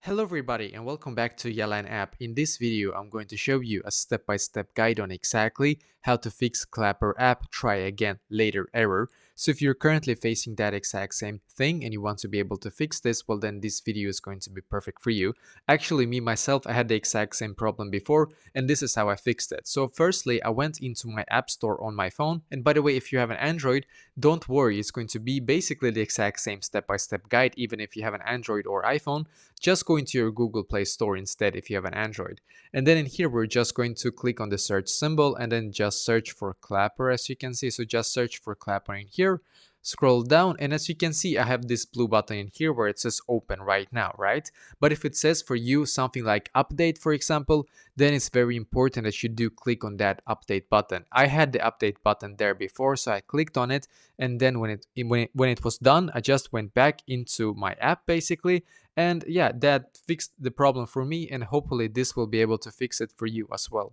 Hello everybody and welcome back to Yalan app. In this video, I'm going to show you a step-by-step guide on exactly how to fix Clapper app try again later error. So if you're currently facing that exact same thing and you want to be able to fix this, well then this video is going to be perfect for you. Actually, me myself, I had the exact same problem before and this is how I fixed it. So firstly, I went into my app store on my phone, and by the way, if you have an Android, don't worry, it's going to be basically the exact same step-by-step guide even if you have an Android or iPhone. Just go into your Google Play Store instead if you have an Android. And then in here, we're just going to click on the search symbol and then just search for Clapper, as you can see. So just search for Clapper in here, scroll down, and as you can see, I have this blue button in here where it says open right now, right? But if it says for you something like update, for example, then it's very important that you do click on that update button. I had the update button there before, so I clicked on it, and then when it was done, I just went back into my app basically, and yeah, that fixed the problem for me, and hopefully this will be able to fix it for you as well.